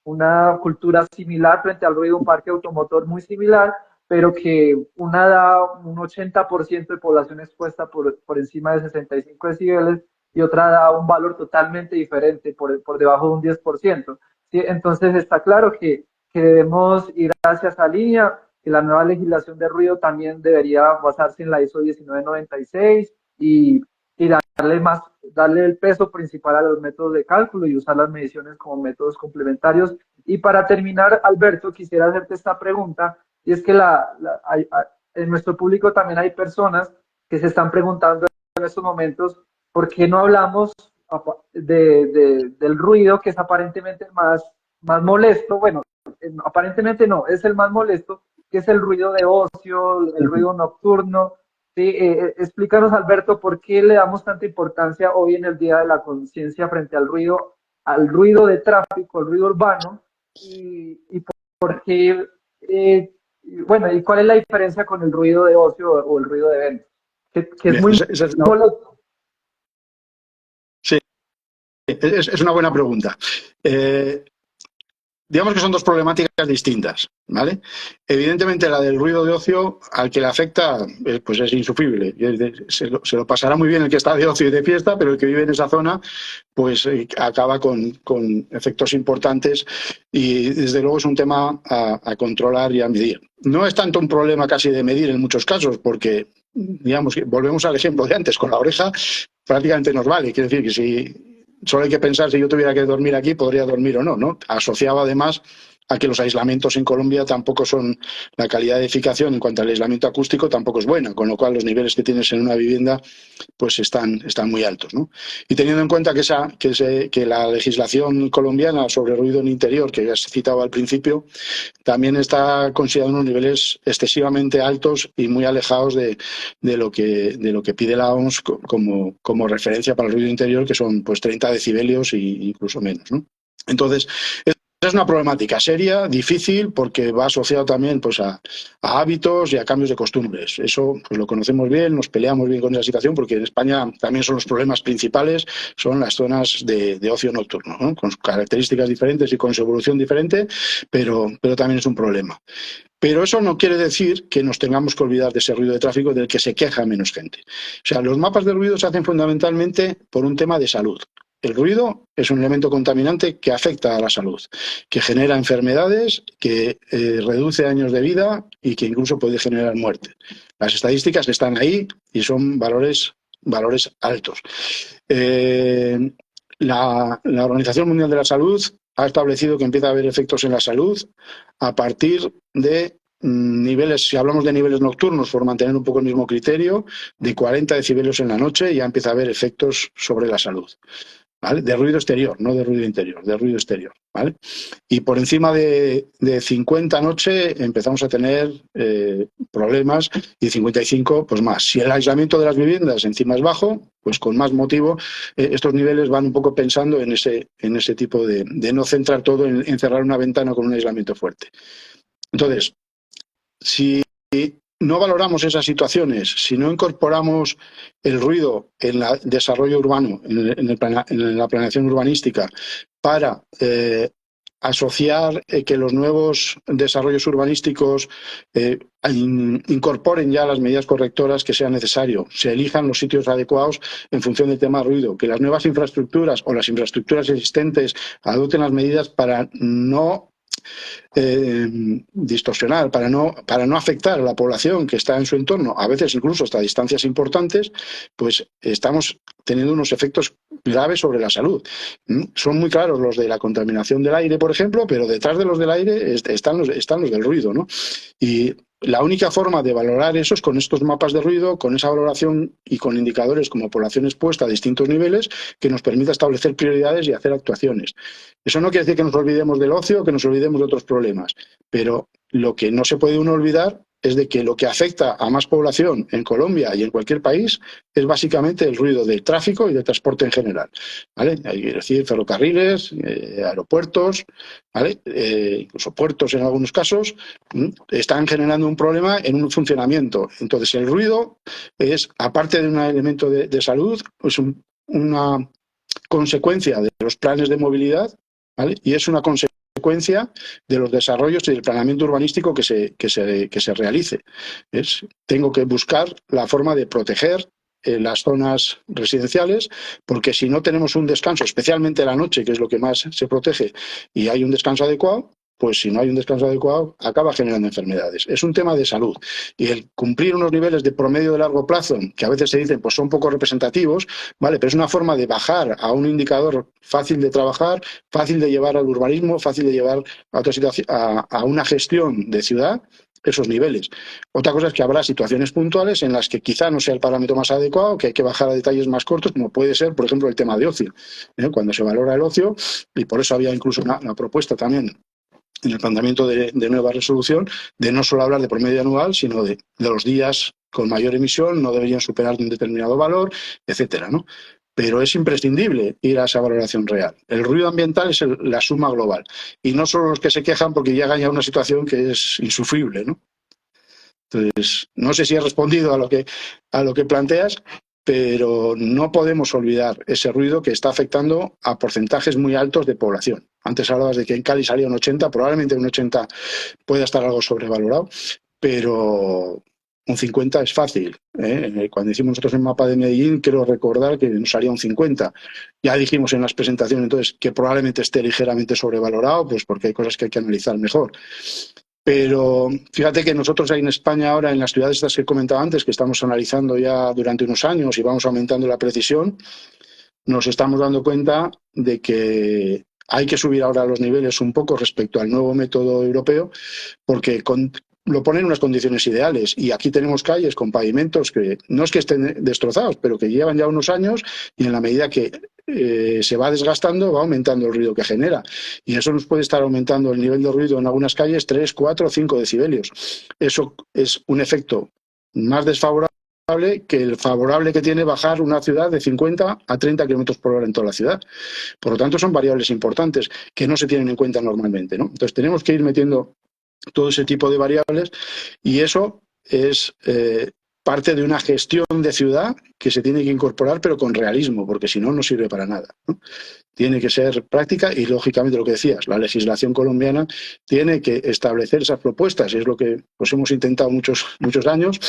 una cultura similar frente al ruido, un parque automotor muy similar, pero que una da un 80% de población expuesta por encima de 65 decibeles y otra da un valor totalmente diferente, por debajo de un 10%. ¿Sí? Entonces está claro que debemos ir hacia esa línea, que la nueva legislación de ruido también debería basarse en la ISO 1996 y darle el peso principal a los métodos de cálculo y usar las mediciones como métodos complementarios. Y para terminar, Alberto, quisiera hacerte esta pregunta y es que en nuestro público también hay personas que se están preguntando en estos momentos por qué no hablamos del ruido que es aparentemente más molesto. Bueno, aparentemente no, es el más molesto, que es el ruido de ocio, el ruido nocturno. Sí, explícanos, Alberto, por qué le damos tanta importancia hoy en el Día de la Conciencia frente al ruido de tráfico, al ruido urbano, y por qué Bueno, ¿y cuál es la diferencia con el ruido de ocio o el ruido de evento? Que es Bien, muy esa es molesto. sí, es una buena pregunta. Eh, Digamos que son dos problemáticas distintas, ¿vale? Evidentemente la del ruido de ocio al que le afecta pues es insufrible. Se lo pasará muy bien el que está de ocio y de fiesta, pero el que vive en esa zona pues acaba con efectos importantes y desde luego es un tema a controlar y a medir. No es tanto un problema casi de medir en muchos casos porque, digamos, volvemos al ejemplo de antes, con la oreja prácticamente nos vale. Quiere decir que si solo hay que pensar si yo tuviera que dormir aquí, podría dormir o no, ¿no? Asociado además a que los aislamientos en Colombia tampoco son, la calidad de edificación en cuanto al aislamiento acústico tampoco es buena, con lo cual los niveles que tienes en una vivienda pues están muy altos, ¿no? Y teniendo en cuenta que la legislación colombiana sobre ruido en interior, que ya se citaba al principio, también está considerando unos niveles excesivamente altos y muy alejados de lo que pide la OMS como referencia para el ruido interior, que son pues 30 decibelios e incluso menos, ¿no? Entonces, es una problemática seria, difícil, porque va asociado también pues, a hábitos y a cambios de costumbres. Eso pues, lo conocemos bien, nos peleamos bien con esa situación, porque en España también son los problemas principales, son las zonas de ocio nocturno, ¿no? Con características diferentes y con su evolución diferente, pero también es un problema. Pero eso no quiere decir que nos tengamos que olvidar de ese ruido de tráfico del que se queja menos gente. O sea, los mapas de ruido se hacen fundamentalmente por un tema de salud. El ruido es un elemento contaminante que afecta a la salud, que genera enfermedades, que reduce años de vida y que incluso puede generar muerte. Las estadísticas están ahí y son valores altos. Eh, la Organización Mundial de la Salud ha establecido que empieza a haber efectos en la salud a partir de niveles, si hablamos de niveles nocturnos, por mantener un poco el mismo criterio, de 40 decibelios en la noche ya empieza a haber efectos sobre la salud. ¿Vale? De ruido exterior, no de ruido interior, de ruido exterior. ¿Vale? Y por encima de 50 noche empezamos a tener problemas y 55 pues más. Si el aislamiento de las viviendas encima es bajo, pues con más motivo estos niveles van un poco pensando en ese tipo de no centrar todo en cerrar una ventana con un aislamiento fuerte. Entonces, si no valoramos esas situaciones, si no incorporamos el ruido en el desarrollo urbano, en la planeación urbanística, para asociar que los nuevos desarrollos urbanísticos incorporen ya las medidas correctoras que sean necesario, se elijan los sitios adecuados en función del tema ruido, que las nuevas infraestructuras o las infraestructuras existentes adopten las medidas para no distorsionar, para no afectar a la población que está en su entorno, a veces incluso hasta distancias importantes, pues estamos teniendo unos efectos graves sobre la salud. Son muy claros los de la contaminación del aire, por ejemplo, pero detrás de los del aire están los del ruido, ¿no? Y la única forma de valorar eso es con estos mapas de ruido, con esa valoración y con indicadores como población expuesta a distintos niveles que nos permita establecer prioridades y hacer actuaciones. Eso no quiere decir que nos olvidemos del ocio, que nos olvidemos de otros problemas, pero lo que no se puede uno olvidar es de que lo que afecta a más población en Colombia y en cualquier país es básicamente el ruido del tráfico y del transporte en general, ¿vale? Hay que decir ferrocarriles, aeropuertos, ¿vale? Incluso puertos en algunos casos, están generando un problema en un funcionamiento. Entonces el ruido es, aparte de un elemento de salud, es una consecuencia de los planes de movilidad, ¿vale? Y es una consecuencia de los desarrollos y del planeamiento urbanístico que se realice. Tengo que buscar la forma de proteger las zonas residenciales, porque si no tenemos un descanso, especialmente la noche, que es lo que más se protege, y hay un descanso adecuado, pues si no hay un descanso adecuado, acaba generando enfermedades. Es un tema de salud. Y el cumplir unos niveles de promedio de largo plazo, que a veces se dicen, pues son poco representativos, ¿vale? Pero es una forma de bajar a un indicador fácil de trabajar, fácil de llevar al urbanismo, fácil de llevar a otra situación, a una gestión de ciudad, esos niveles. Otra cosa es que habrá situaciones puntuales en las que quizá no sea el parámetro más adecuado, que hay que bajar a detalles más cortos, como puede ser, por ejemplo, el tema de ocio. Cuando se valora el ocio, y por eso había incluso una propuesta también en el planteamiento de nueva resolución, de no solo hablar de promedio anual, sino de los días con mayor emisión, no deberían superar un determinado valor, etcétera, ¿no? Pero es imprescindible ir a esa valoración real. El ruido ambiental es la suma global. Y no solo los que se quejan porque llegan ya a una situación que es insufrible, ¿no? Entonces, no sé si he respondido a lo que planteas, pero no podemos olvidar ese ruido que está afectando a porcentajes muy altos de población. Antes hablabas de que en Cali salía un 80, probablemente un 80 pueda estar algo sobrevalorado, pero un 50 es fácil, ¿eh? Cuando hicimos nosotros el mapa de Medellín, quiero recordar que nos salía un 50. Ya dijimos en las presentaciones entonces que probablemente esté ligeramente sobrevalorado, pues porque hay cosas que hay que analizar mejor. Pero fíjate que nosotros ahí en España ahora, en las ciudades estas que comentaba antes, que estamos analizando ya durante unos años y vamos aumentando la precisión, nos estamos dando cuenta de que hay que subir ahora los niveles un poco respecto al nuevo método europeo, porque lo ponen en unas condiciones ideales. Y aquí tenemos calles con pavimentos que no es que estén destrozados, pero que llevan ya unos años y en la medida que se va desgastando, va aumentando el ruido que genera. Y eso nos puede estar aumentando el nivel de ruido en algunas calles 3, 4, 5 decibelios. Eso es un efecto más desfavorable que el favorable que tiene bajar una ciudad de 50 a 30 kilómetros por hora en toda la ciudad. Por lo tanto, son variables importantes que no se tienen en cuenta normalmente, ¿no? Entonces, tenemos que ir metiendo todo ese tipo de variables y eso es parte de una gestión de ciudad que se tiene que incorporar, pero con realismo, porque si no, no sirve para nada, ¿no? Tiene que ser práctica y, lógicamente, lo que decías, la legislación colombiana tiene que establecer esas propuestas y es lo que pues, hemos intentado muchos años,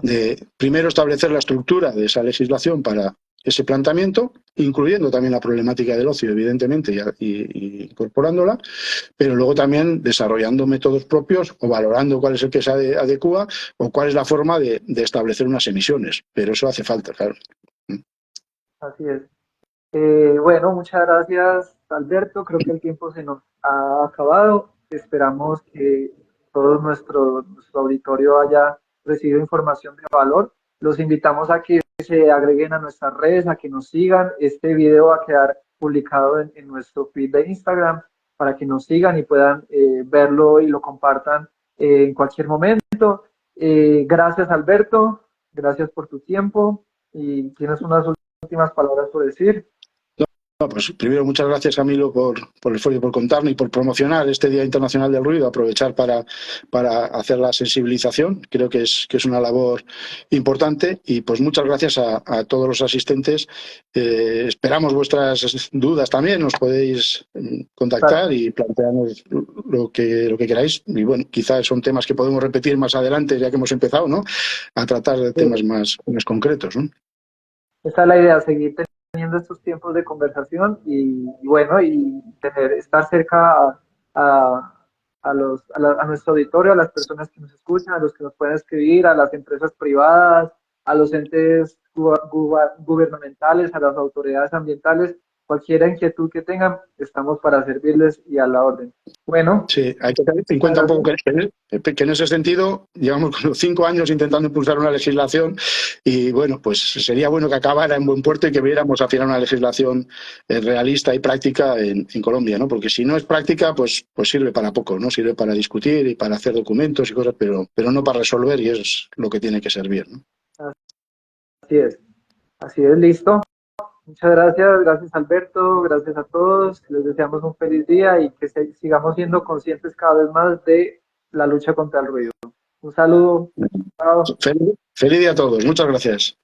de primero establecer la estructura de esa legislación para ese planteamiento, incluyendo también la problemática del ocio, evidentemente, y incorporándola, pero luego también desarrollando métodos propios o valorando cuál es el que se adecua o cuál es la forma de establecer unas emisiones. Pero eso hace falta, claro. Así es. Bueno, muchas gracias, Alberto. Creo que el tiempo se nos ha acabado. Esperamos que todo nuestro auditorio haya recibido información de valor. Los invitamos a que se agreguen a nuestras redes, a que nos sigan. Este video va a quedar publicado en nuestro feed de Instagram para que nos sigan y puedan verlo y lo compartan en cualquier momento. Gracias, Alberto. Gracias por tu tiempo y tienes unas últimas palabras por decir. No, pues primero, muchas gracias, Camilo, por el esfuerzo, por contarnos y por promocionar este Día Internacional del Ruido, aprovechar para hacer la sensibilización. Creo que es una labor importante y pues muchas gracias a todos los asistentes. Esperamos vuestras dudas también, nos podéis contactar y plantearnos lo que queráis. Y bueno, quizás son temas que podemos repetir más adelante, ya que hemos empezado, ¿no?, a tratar de temas más concretos, ¿no? Esa es la idea, seguir teniendo estos tiempos de conversación y bueno, y estar cerca a nuestro auditorio, a las personas que nos escuchan, a los que nos pueden escribir, a las empresas privadas, a los entes gubernamentales, a las autoridades ambientales, cualquier inquietud que tengan, estamos para servirles y a la orden. Bueno. Sí, hay que tener en cuenta un poco que en ese sentido llevamos 5 años intentando impulsar una legislación y bueno, pues sería bueno que acabara en buen puerto y que viéramos al final una legislación realista y práctica en Colombia, ¿no? Porque si no es práctica, pues sirve para poco, ¿no? Sirve para discutir y para hacer documentos y cosas, pero no para resolver, y es lo que tiene que servir, ¿no? Así es, listo. Muchas gracias Alberto, gracias a todos, les deseamos un feliz día y que sigamos siendo conscientes cada vez más de la lucha contra el ruido. Un saludo. Chao. Feliz día a todos, muchas gracias.